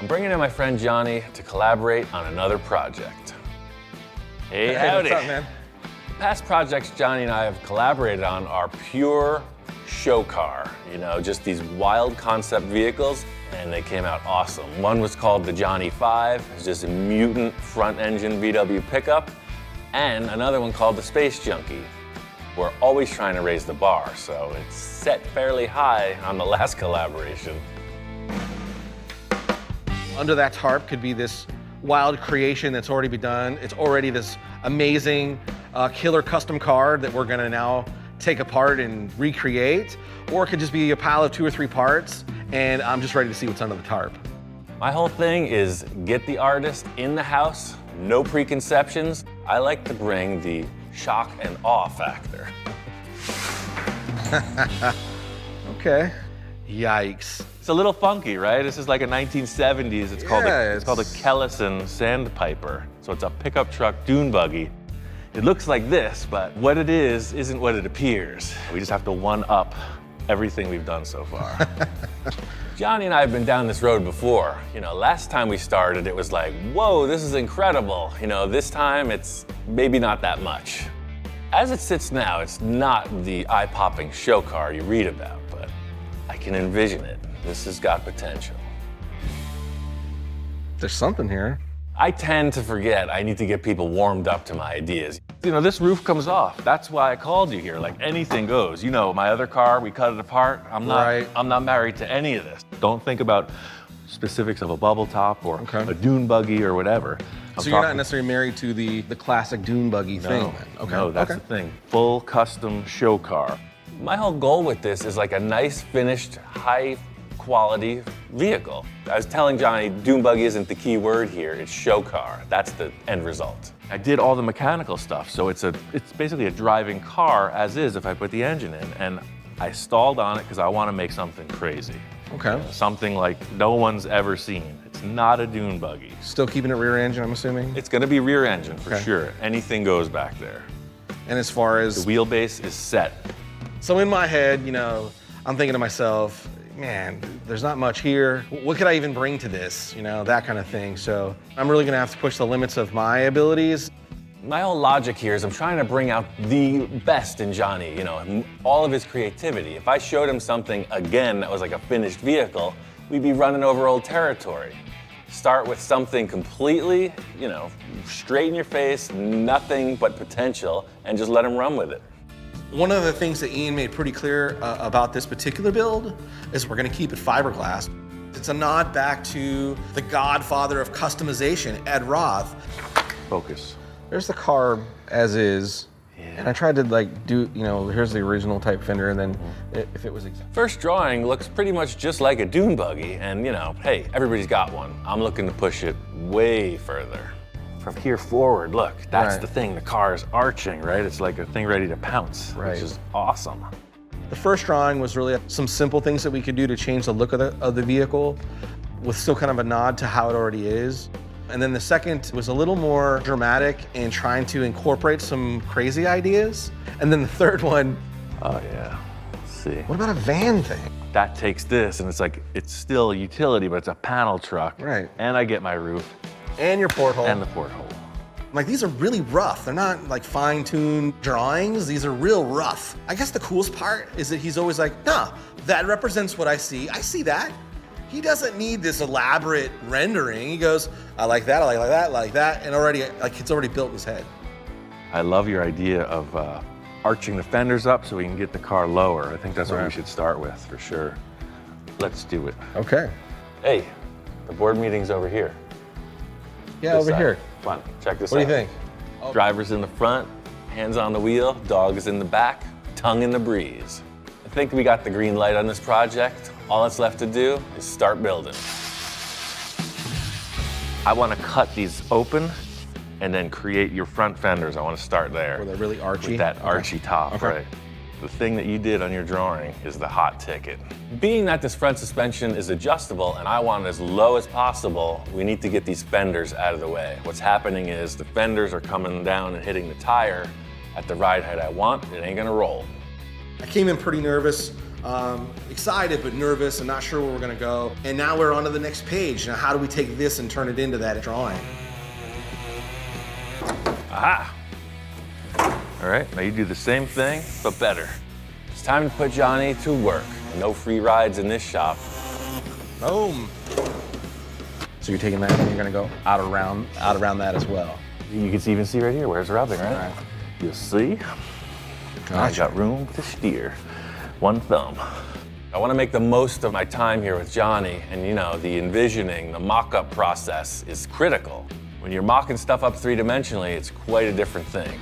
I'm bringing in my friend Johnny to collaborate on another project. Hey, howdy. What's up, man? The past projects Johnny and I have collaborated on are pure show car, you know, just these wild concept vehicles, and they came out awesome. One was called the Johnny 5, it's just a mutant front engine VW pickup, and another one called the Space Junkie. We're always trying to raise the bar, so it's set fairly high on the last collaboration. Under that tarp could be this wild creation that's already been done. It's already this amazing killer custom car that we're gonna now take apart and recreate, or it could just be a pile of 2 or 3 parts, and I'm just ready to see what's under the tarp. My whole thing is get the artist in the house, no preconceptions. I like to bring the shock and awe factor. Okay. Yikes. It's a little funky, right? This is like a 1970s. It's called a Kellison Sandpiper. So it's a pickup truck dune buggy. It looks like this, but what it is isn't what it appears. We just have to one-up everything we've done so far. Johnny and I have been down this road before. You know, last time we started, it was like, whoa, this is incredible. You know, this time it's maybe not that much. As it sits now, it's not the eye-popping show car you read about, but I can envision it. This has got potential. There's something here. I tend to forget I need to get people warmed up to my ideas. You know, this roof comes off. That's why I called you here. Like, anything goes. You know, my other car, we cut it apart. I'm not married to any of this. Don't think about specifics of a bubble top or a dune buggy or whatever. So you're not necessarily married to the classic dune buggy thing, then? Okay. No, that's the thing. Full custom show car. My whole goal with this is like a nice, finished, high quality vehicle. I was telling Johnny, dune buggy isn't the key word here, it's show car. That's the end result. I did all the mechanical stuff, so it's basically a driving car as is if I put the engine in, and I stalled on it because I want to make something crazy. Okay. Something like no one's ever seen. It's not a dune buggy. Still keeping it rear engine, I'm assuming? It's going to be rear engine for sure. Anything goes back there. And as far as... The wheelbase is set. So in my head, you know, I'm thinking to myself, man, there's not much here. What could I even bring to this? You know, that kind of thing. So I'm really gonna have to push the limits of my abilities. My whole logic here is I'm trying to bring out the best in Johnny, you know, all of his creativity. If I showed him something, again, that was like a finished vehicle, we'd be running over old territory. Start with something completely, you know, straight in your face, nothing but potential, and just let him run with it. One of the things that Ian made pretty clear about this particular build is we're gonna keep it fiberglass. It's a nod back to the godfather of customization, Ed Roth. Focus. There's the car as is, and I tried to like do, you know, here's the original type fender, and then if it was exact. First drawing looks pretty much just like a dune buggy, and you know, hey, everybody's got one. I'm looking to push it way further. From here forward, look, that's the thing. The car is arching, right? It's like a thing ready to pounce, which is awesome. The first drawing was really some simple things that we could do to change the look of the vehicle with still kind of a nod to how it already is. And then the second was a little more dramatic and trying to incorporate some crazy ideas. And then the third one. Oh yeah, let's see. What about a van thing? That takes this, and it's like, it's still a utility, but it's a panel truck. Right. And I get my roof. And your porthole. And the porthole. Like, these are really rough. They're not like fine-tuned drawings. These are real rough. I guess the coolest part is that he's always like, nah, that represents what I see. I see that. He doesn't need this elaborate rendering. He goes, I like that, I like that, I like that, and already, like, it's already built in his head. I love your idea of arching the fenders up so we can get the car lower. I think that's what we should start with, for sure. Let's do it. Okay. Hey, the board meeting's over here. Yeah, over here. Come on, check this out. What do you think? Oh. Driver's in the front, hands on the wheel, dog is in the back, tongue in the breeze. I think we got the green light on this project. All that's left to do is start building. I want to cut these open and then create your front fenders. I want to start there. Where they're really archy? With that archy top, right. The thing that you did on your drawing is the hot ticket. Being that this front suspension is adjustable and I want it as low as possible, we need to get these fenders out of the way. What's happening is the fenders are coming down and hitting the tire at the ride height I want. It ain't gonna roll. I came in pretty nervous excited but nervous and not sure where we're gonna go. And now we're on to the next page. Now, how do we take this and turn it into that drawing? Aha! All right, now you do the same thing, but better. It's time to put Johnny to work. No free rides in this shop. Boom. So you're taking that and you're gonna go out around that as well. You can even see right here where it's rubbing, right? Right. You'll see. I got room to steer. One thumb. I want to make the most of my time here with Johnny, and you know, the envisioning, the mock-up process is critical. When you're mocking stuff up three-dimensionally, it's quite a different thing.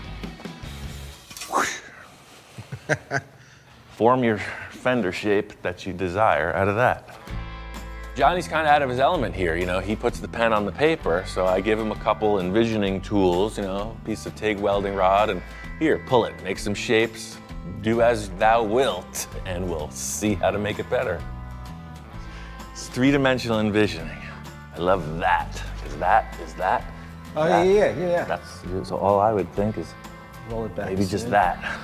Form your fender shape that you desire out of that. Johnny's kind of out of his element here, you know, he puts the pen on the paper, so I give him a couple envisioning tools, you know, piece of TIG welding rod, and here, pull it, make some shapes, do as thou wilt, and we'll see how to make it better. It's three-dimensional envisioning. I love that. Is that? Oh, that. yeah. That's all I would think is Roll it back. maybe just that.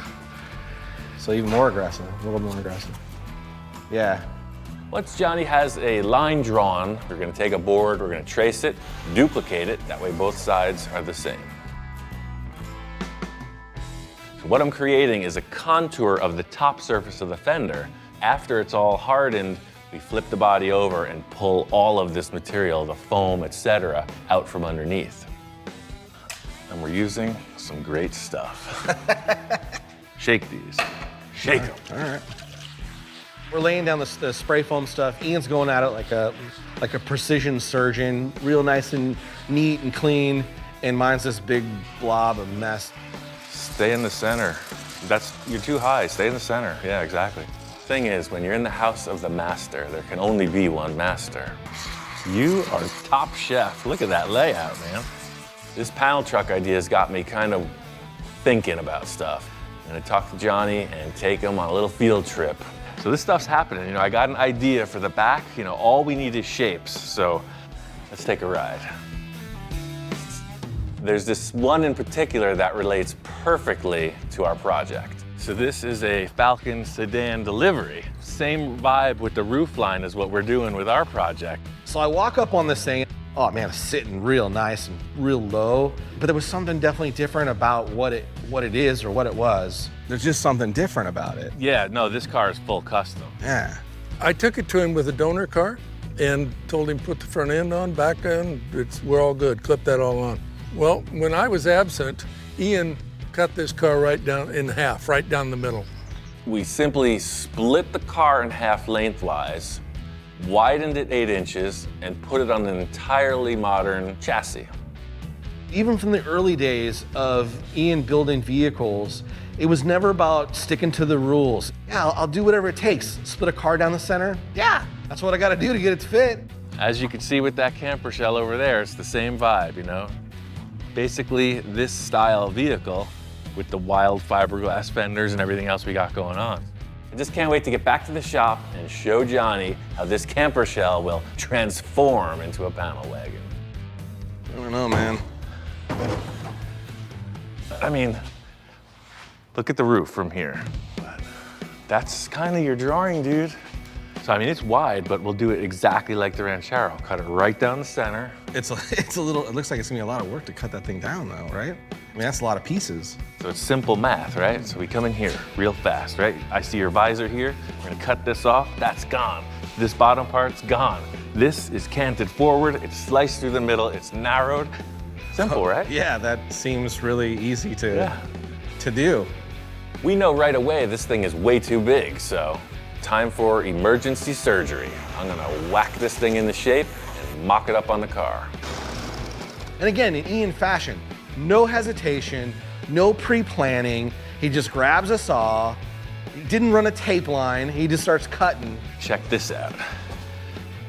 So even more aggressive, a little more aggressive. Yeah. Once Johnny has a line drawn, we're gonna take a board, we're gonna trace it, duplicate it, that way both sides are the same. So what I'm creating is a contour of the top surface of the fender. After it's all hardened, we flip the body over and pull all of this material, the foam, etc., out from underneath. And we're using some great stuff. Shake these. Shake them. All right. We're laying down the spray foam stuff. Ian's going at it like a precision surgeon, real nice and neat and clean. And mine's this big blob of mess. Stay in the center. You're too high. Stay in the center. Yeah, exactly. Thing is, when you're in the house of the master, there can only be one master. You are top chef. Look at that layout, man. This panel truck idea has got me kind of thinking about stuff. I'm gonna talk to Johnny and take him on a little field trip. So this stuff's happening. You know, I got an idea for the back. You know, all we need is shapes. So let's take a ride. There's this one in particular that relates perfectly to our project. So this is a Falcon sedan delivery. Same vibe with the roof line as what we're doing with our project. So I walk up on this thing. Oh man, it's sitting real nice and real low. But there was something definitely different about what it is or what it was. There's just something different about it. Yeah, no, this car is full custom. Yeah. I took it to him with a donor car and told him put the front end on, back end, we're all good, clip that all on. Well, when I was absent, Ian cut this car right down in half, right down the middle. We simply split the car in half lengthwise, widened it 8 inches, and put it on an entirely modern chassis. Even from the early days of Ian building vehicles, it was never about sticking to the rules. Yeah, I'll do whatever it takes. Split a car down the center? Yeah, that's what I gotta do to get it to fit. As you can see with that camper shell over there, it's the same vibe, you know? Basically, this style vehicle with the wild fiberglass fenders and everything else we got going on. I just can't wait to get back to the shop and show Johnny how this camper shell will transform into a panel wagon. I don't know, man. I mean, look at the roof from here. That's kind of your drawing, dude. So, I mean, it's wide, but we'll do it exactly like the Ranchero. Cut it right down the center. It's a little, it looks like it's gonna be a lot of work to cut that thing down though, right? I mean, that's a lot of pieces. So it's simple math, right? So we come in here real fast, right? I see your visor here. We're gonna cut this off. That's gone. This bottom part's gone. This is canted forward. It's sliced through the middle. It's narrowed. Simple, right? Yeah, that seems really easy to do. We know right away this thing is way too big, so time for emergency surgery. I'm gonna whack this thing into shape and mock it up on the car. And again, in Ian fashion, no hesitation, no pre-planning. He just grabs a saw. He didn't run a tape line. He just starts cutting. Check this out.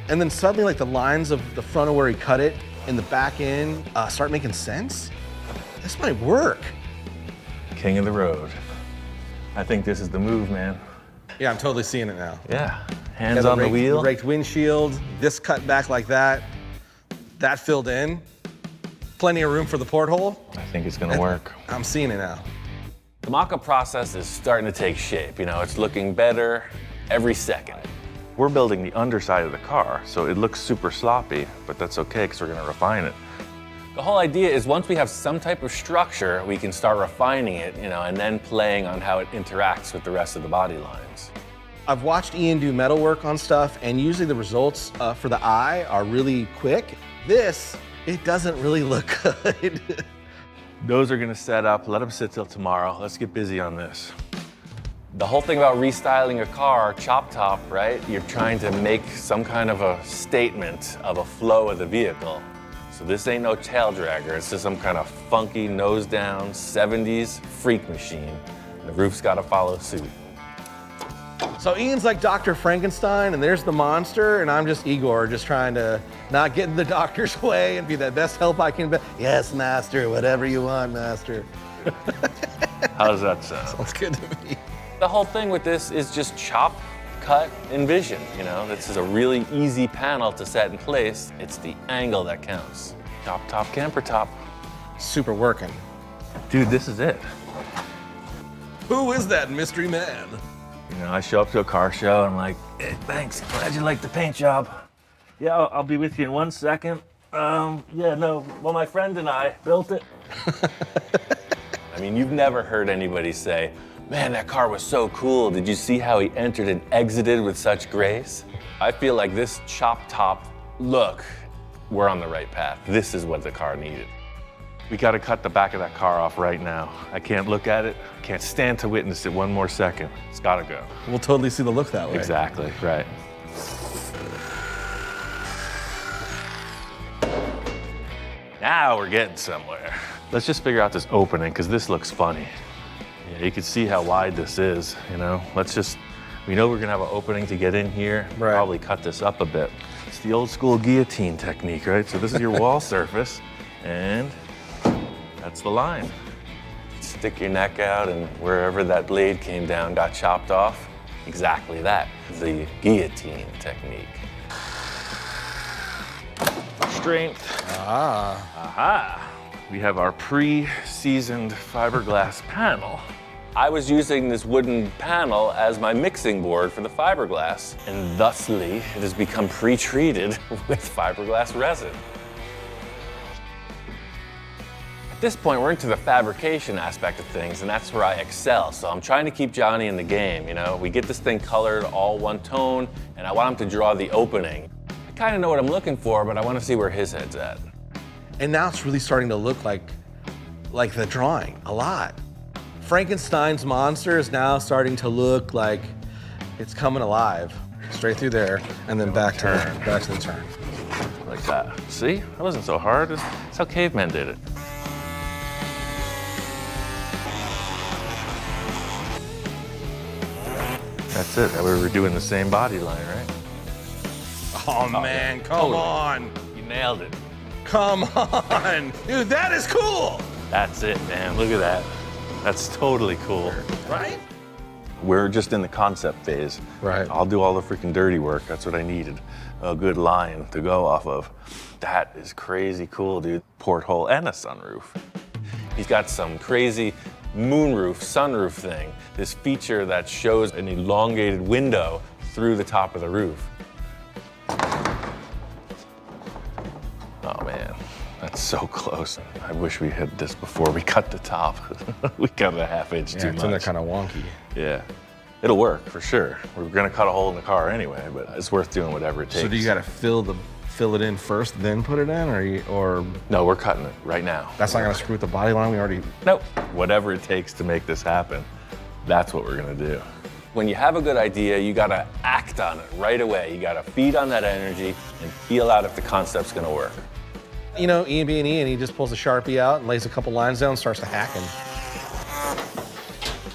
And then suddenly, like the lines of the front of where he cut it and the back end start making sense. This might work. King of the road. I think this is the move, man. Yeah, I'm totally seeing it now. Yeah, hands on the wheel. Raked windshield, this cut back like that, that filled in. Plenty of room for the porthole. I think it's gonna work. I'm seeing it now. The mock-up process is starting to take shape. You know, it's looking better. every second. We're building the underside of the car, so it looks super sloppy, but that's okay because we're gonna refine it. The whole idea is once we have some type of structure, we can start refining it, and then playing on how it interacts with the rest of the body lines. I've watched Ian do metalwork on stuff, and usually the results for the eye are really quick. This, it doesn't really look good. Those are gonna set up, let them sit till tomorrow. Let's get busy on this. The whole thing about restyling a car, chop top, right? You're trying to make some kind of a statement of a flow of the vehicle. So this ain't no tail dragger, it's just some kind of funky nose down 70s freak machine. The roof's gotta follow suit. So Ian's like Dr. Frankenstein, and there's the monster, and I'm just Igor, just trying to not get in the doctor's way and be the best help I can be. Yes, master, whatever you want, master. How does that sound? Sounds good to me. The whole thing with this is just chop, cut, envision, This is a really easy panel to set in place. It's the angle that counts. Chop top, camper top. Super working. Dude, this is it. Who is that mystery man? I show up to a car show and I'm like, hey, thanks, glad you like the paint job. Yeah, I'll be with you in 1 second. My friend and I built it. I mean, you've never heard anybody say, man, that car was so cool. Did you see how he entered and exited with such grace? I feel like this chop top look, we're on the right path. This is what the car needed. We gotta cut the back of that car off right now. I can't look at it. I can't stand to witness it one more second. It's gotta go. We'll totally see the look that way. Exactly, right. Now we're getting somewhere. Let's just figure out this opening, because this looks funny. Yeah, you can see how wide this is, we know we're gonna have an opening to get in here. Right. Probably cut this up a bit. It's the old school guillotine technique, right? So this is your wall surface, and that's the line. Stick your neck out, and wherever that blade came down got chopped off. Exactly that, the guillotine technique. Strength. Aha. We have our pre-seasoned fiberglass panel. I was using this wooden panel as my mixing board for the fiberglass, and thusly, it has become pre-treated with fiberglass resin. At this point, we're into the fabrication aspect of things, and that's where I excel. So I'm trying to keep Johnny in the game, We get this thing colored all one tone, and I want him to draw the opening. I kind of know what I'm looking for, but I want to see where his head's at. And now it's really starting to look like the drawing a lot. Frankenstein's monster is now starting to look like it's coming alive. Straight through there, and then back to the turn. Like that. See? That wasn't so hard. That's how cavemen did it. That's it. We were doing the same body line, right? Oh man, come on. You nailed it. Come on. Dude, that is cool. That's it, man. Look at that. That's totally cool. Right? We're just in the concept phase. Right. I'll do all the freaking dirty work. That's what I needed. A good line to go off of. That is crazy cool, dude. Porthole and a sunroof. He's got some crazy moonroof, sunroof thing. This feature that shows an elongated window through the top of the roof. Oh man, that's so close. I wish we had this before we cut the top. We cut it a half inch too much. It's in there kind of wonky. Yeah, it'll work for sure. We're gonna cut a hole in the car anyway, but it's worth doing whatever it takes. So do you gotta fill it in first, then put it in, or? No, we're cutting it right now. That's not gonna screw with the body line, we already? Nope. Whatever it takes to make this happen, that's what we're gonna do. When you have a good idea, you gotta act on it right away. You gotta feed on that energy and feel out if the concept's gonna work. Ian being Ian, he just pulls a Sharpie out and lays a couple lines down and starts to hacking.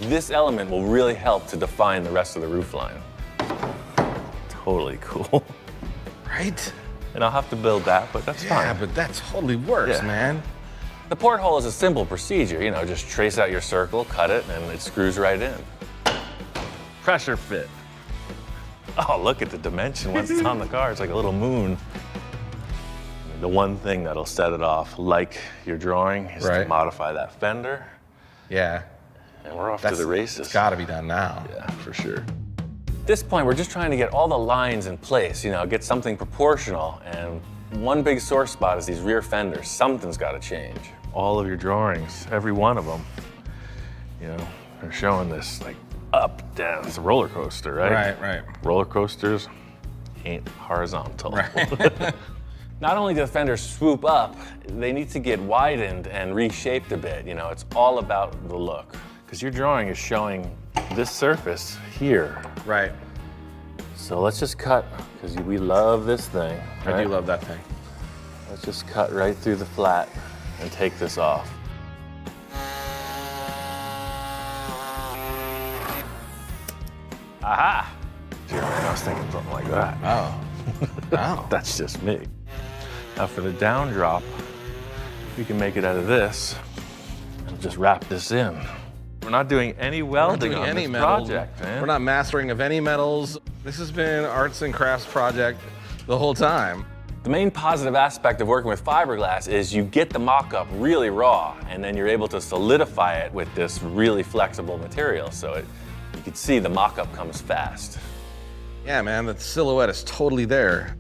This element will really help to define the rest of the roof line. Totally cool. Right? And I'll have to build that, but that's fine. Yeah, but that totally works, man. The porthole is a simple procedure, just trace out your circle, cut it, and it screws right in. Pressure fit. Oh, look at the dimension once it's on the car. It's like a little moon. The one thing that'll set it off, like your drawing, is to modify that fender. Yeah. And we're off to the races. It's gotta be done now. Yeah, for sure. this point, we're just trying to get all the lines in place, you know, get something proportional. And one big sore spot is these rear fenders. Something's got to change. All of your drawings, every one of them, you know, they're showing this like up, down. It's a roller coaster, right? Right. Roller coasters ain't horizontal. Right. Not only do the fenders swoop up, they need to get widened and reshaped a bit. You know, it's all about the look. Because your drawing is showing this surface here. Right. So let's just cut, because we love this thing. Right? I do love that thing. Let's just cut right through the flat and take this off. Aha! I was thinking something like that. Oh. Oh. That's just me. Now for the down drop, we can make it out of this and just wrap this in. We're not doing any welding on this project, man. We're not mastering of any metals. This has been arts and crafts project the whole time. The main positive aspect of working with fiberglass is you get the mock-up really raw, and then you're able to solidify it with this really flexible material. So you can see the mock-up comes fast. Yeah, man, the silhouette is totally there.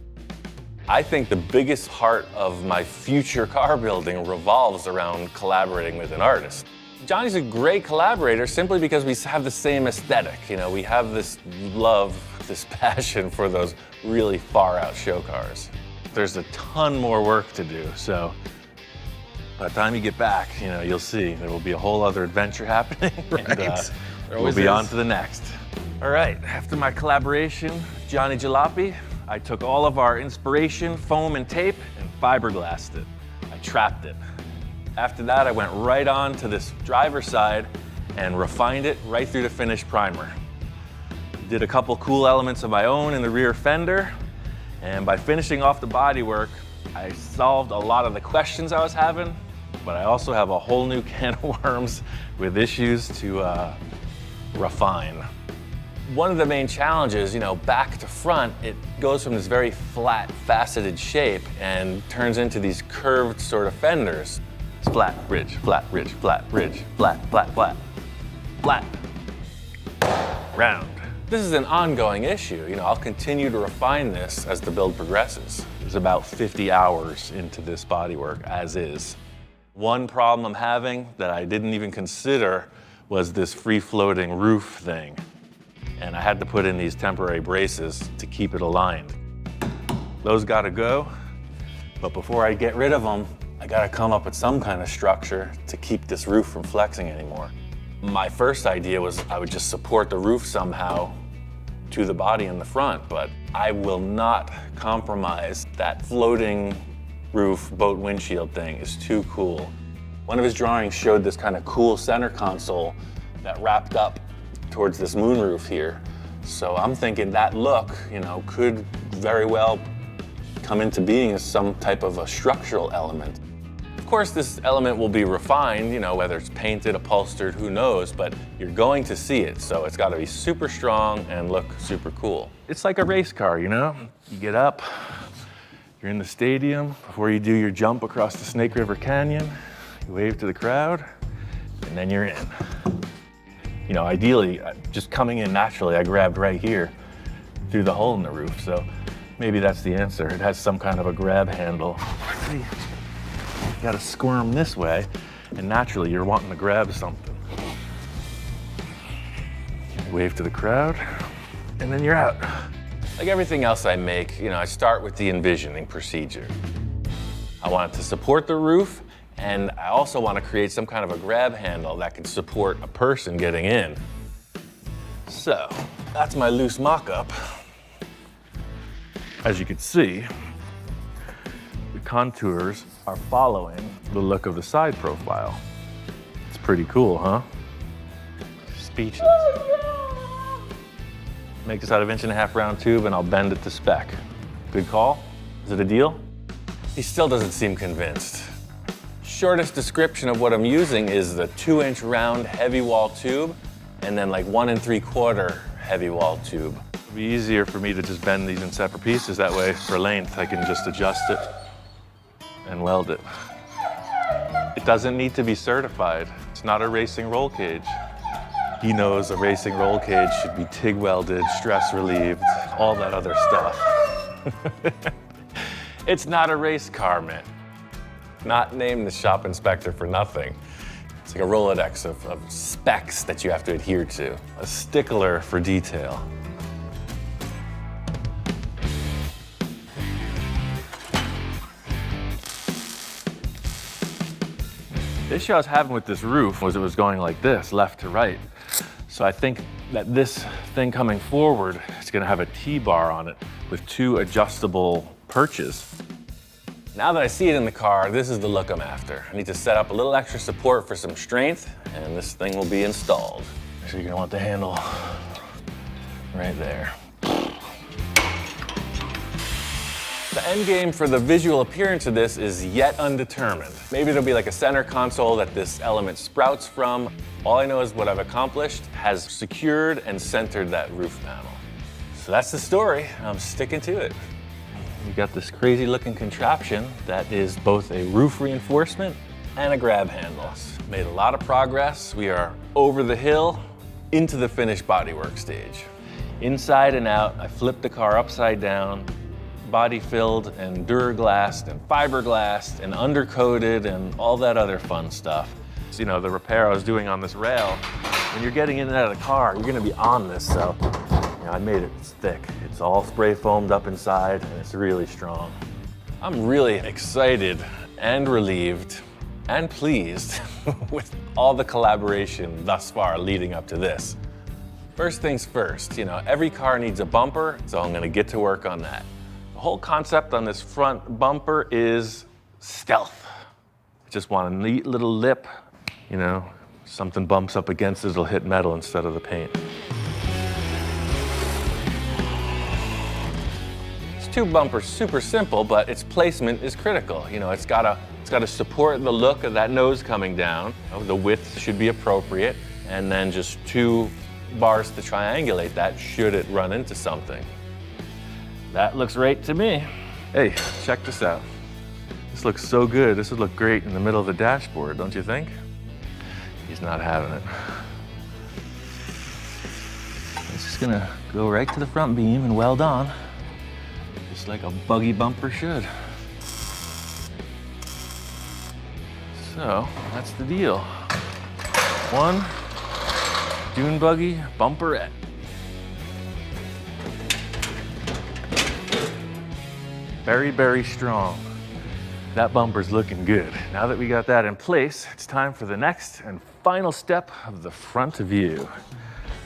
I think the biggest part of my future car building revolves around collaborating with an artist. Johnny's a great collaborator simply because we have the same aesthetic. You know, we have this love, this passion for those really far out show cars. There's a ton more work to do, so by the time you get back, you know, you'll see there will be a whole other adventure happening. Right. And, we'll be on to the next. All right, after my collaboration with Johnny Jalopy, I took all of our inspiration, foam and tape, and fiberglassed it. I trapped it. After that, I went right on to this driver's side and refined it right through the finished primer. Did a couple cool elements of my own in the rear fender, and by finishing off the bodywork, I solved a lot of the questions I was having, but I also have a whole new can of worms with issues to refine. One of the main challenges, you know, back to front, it goes from this very flat, faceted shape and turns into these curved sort of fenders. It's flat, ridge, flat, ridge, flat, ridge, flat, flat, flat, flat, round. This is an ongoing issue. You know, I'll continue to refine this as the build progresses. There's about 50 hours into this bodywork as is. One problem I'm having that I didn't even consider was this free-floating roof thing. And I had to put in these temporary braces to keep it aligned. Those gotta go, but before I get rid of them, I gotta come up with some kind of structure to keep this roof from flexing anymore. My first idea was I would just support the roof somehow to the body in the front, but I will not compromise that floating roof boat windshield thing. Is too cool. One of his drawings showed this kind of cool center console that wrapped up towards this moonroof here. So I'm thinking that look, you know, could very well come into being as some type of a structural element. Of course, this element will be refined, you know, whether it's painted, upholstered, who knows, but you're going to see it. So it's gotta be super strong and look super cool. It's like a race car, you know? You get up, you're in the stadium, before you do your jump across the Snake River Canyon, you wave to the crowd, and then you're in. You know, ideally, just coming in naturally, I grabbed right here through the hole in the roof. So maybe that's the answer. It has some kind of a grab handle. See, you gotta squirm this way, and naturally you're wanting to grab something. Wave to the crowd, and then you're out. Like everything else I make, you know, I start with the envisioning procedure. I want it to support the roof, and I also want to create some kind of a grab handle that can support a person getting in. So, that's my loose mock-up. As you can see, the contours are following the look of the side profile. It's pretty cool, huh? Speechless. Make this out of 1.5-inch round tube and I'll bend it to spec. Good call? Is it a deal? He still doesn't seem convinced. Shortest description of what I'm using is the 2-inch round heavy wall tube and then like 1 3/4 heavy wall tube. It'll be easier for me to just bend these in separate pieces. That way, for length, I can just adjust it and weld it. It doesn't need to be certified. It's not a racing roll cage. He knows a racing roll cage should be TIG welded, stress relieved, all that other stuff. It's not a race car, man. Not named the shop inspector for nothing. It's like a Rolodex of specs that you have to adhere to. A stickler for detail. The issue I was having with this roof was it was going like this, left to right. So I think that this thing coming forward is gonna have a T-bar on it with 2 adjustable perches. Now that I see it in the car, this is the look I'm after. I need to set up a little extra support for some strength, and this thing will be installed. So you're gonna want the handle right there. The end game for the visual appearance of this is yet undetermined. Maybe it'll be like a center console that this element sprouts from. All I know is what I've accomplished has secured and centered that roof panel. So that's the story. I'm sticking to it. We got this crazy looking contraption that is both a roof reinforcement and a grab handle. Made a lot of progress. We are over the hill into the finished bodywork stage. Inside and out, I flipped the car upside down, body filled and Duraglassed and Fiberglassed and undercoated and all that other fun stuff. You know, the repair I was doing on this rail, when you're getting in and out of the car, you're gonna be on this, so you know, I made it thick. It's all spray foamed up inside and it's really strong. I'm really excited and relieved and pleased with all the collaboration thus far leading up to this. First things first, you know, every car needs a bumper, so I'm gonna get to work on that. The whole concept on this front bumper is stealth. I just want a neat little lip, you know, something bumps up against it, it'll hit metal instead of the paint. This tube bumper's super simple, but its placement is critical. You know, it's gotta support the look of that nose coming down. You know, the width should be appropriate, and then just 2 bars to triangulate that should it run into something. That looks right to me. Hey, check this out. This looks so good. This would look great in the middle of the dashboard, don't you think? He's not having it. It's just gonna go right to the front beam and weld on, just like a buggy bumper should. So, that's the deal. 1 dune buggy bumperette. Very, very strong. That bumper's looking good. Now that we got that in place, it's time for the next and final step of the front view.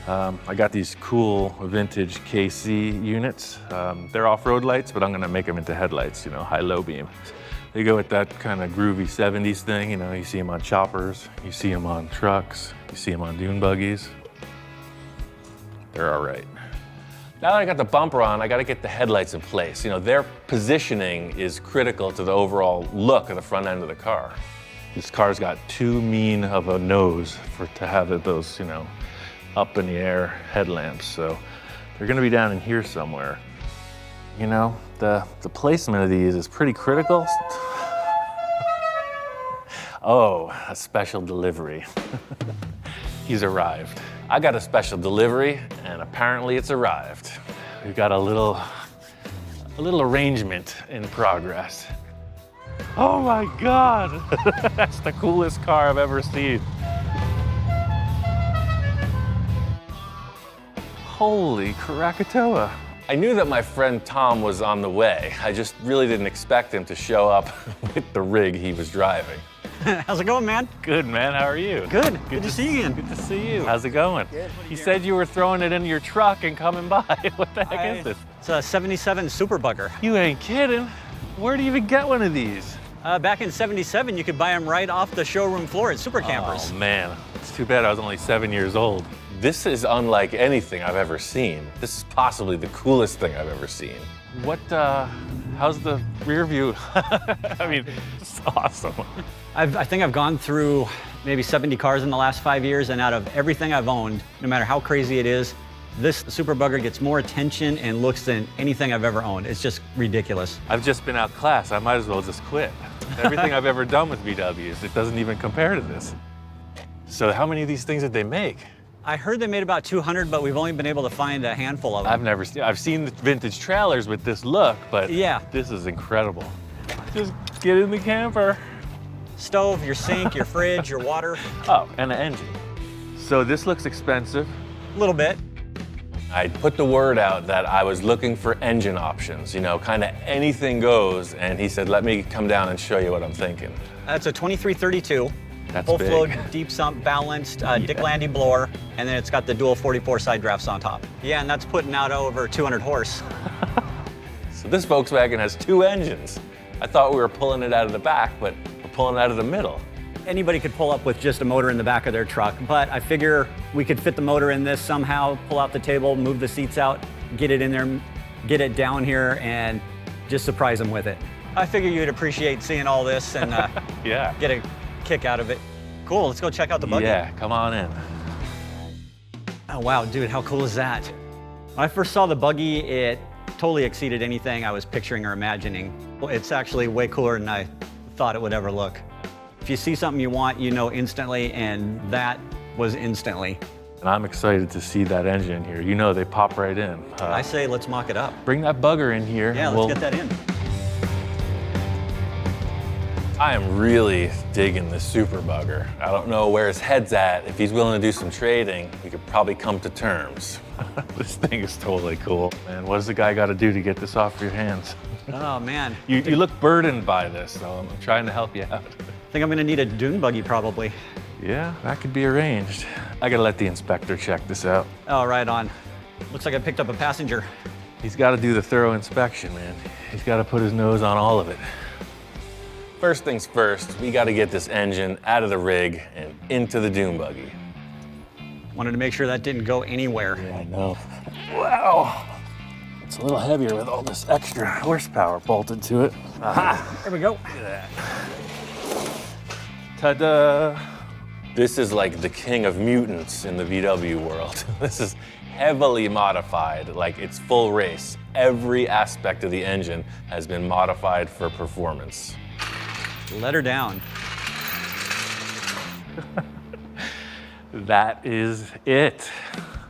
I got these cool vintage KC units. They're off-road lights, but I'm gonna make them into headlights, you know, high-low beam. They go with that kind of groovy 70s thing, you know, you see them on choppers, you see them on trucks, you see them on dune buggies. They're all right. Now that I got the bumper on, I gotta get the headlights in place. You know, their positioning is critical to the overall look of the front end of the car. This car's got too mean of a nose to have those, you know, up in the air headlamps. So they're gonna be down in here somewhere. You know, the placement of these is pretty critical. Oh, a special delivery. He's arrived. I got a special delivery, and apparently it's arrived. We've got a little arrangement in progress. Oh my God, that's the coolest car I've ever seen. Holy Krakatoa. I knew that my friend Tom was on the way. I just really didn't expect him to show up with the rig he was driving. How's it going, man? Good, man. How are you? Good. Good to see you again. Good to see you. How's it going? Good. You said you were throwing it in your truck and coming by. What the heck is this? It's a 77 Super Bugger. You ain't kidding. Where do you even get one of these? Back in 77, you could buy them right off the showroom floor at Super Campers. Oh, man. It's too bad I was only 7 years old. This is unlike anything I've ever seen. This is possibly the coolest thing I've ever seen. What, how's the rear view? I mean, it's awesome. I think I've gone through maybe 70 cars in the last 5 years, and out of everything I've owned, no matter how crazy it is, this Super Bugger gets more attention and looks than anything I've ever owned. It's just ridiculous. I've just been outclassed. I might as well just quit. Everything I've ever done with VWs, it doesn't even compare to this. So how many of these things did they make? I heard they made about 200, but we've only been able to find a handful of them. I've seen the vintage trailers with this look, but yeah, this is incredible. Just get in the camper. Stove, your sink, your fridge, your water. Oh, and an engine. So this looks expensive. A little bit. I put the word out that I was looking for engine options, you know, kind of anything goes, and he said, let me come down and show you what I'm thinking. That's a 2332. That's full big. flow, deep sump, balanced, Dick Landy blower, and then it's got the dual 44 side drafts on top. Yeah, and that's putting out over 200 horse. So this Volkswagen has 2 engines. I thought we were pulling it out of the back, but we're pulling it out of the middle. Anybody could pull up with just a motor in the back of their truck, but I figure we could fit the motor in this somehow, pull out the table, move the seats out, get it in there, get it down here, and just surprise them with it. I figure you'd appreciate seeing all this and Yeah. get a kick out of it. Cool, let's go check out the buggy. Yeah, come on in. Oh wow, dude, how cool is that? When I first saw the buggy, it totally exceeded anything I was picturing or imagining. It's actually way cooler than I thought it would ever look. If you see something you want, you know instantly, and that was instantly. And I'm excited to see that engine here. You know, they pop right in. I say let's mock it up. Bring that bugger in here. Yeah, let's get that in. I am really digging the super bugger. I don't know where his head's at. If he's willing to do some trading, we could probably come to terms. This thing is totally cool. Man, what does the guy got to do to get this off your hands? Oh man. You look burdened by this, so I'm trying to help you out. I think I'm gonna need a dune buggy probably. Yeah, that could be arranged. I gotta let the inspector check this out. Oh, right on. Looks like I picked up a passenger. He's gotta do the thorough inspection, man. He's gotta put his nose on all of it. First things first, we gotta get this engine out of the rig and into the dune buggy. Wanted to make sure that didn't go anywhere. Yeah, I know. Wow. It's a little heavier with all this extra horsepower bolted to it. Aha! There we go. Look at that. Ta-da! This is like the king of mutants in the VW world. This is heavily modified, like it's full race. Every aspect of the engine has been modified for performance. Let her down. That is it.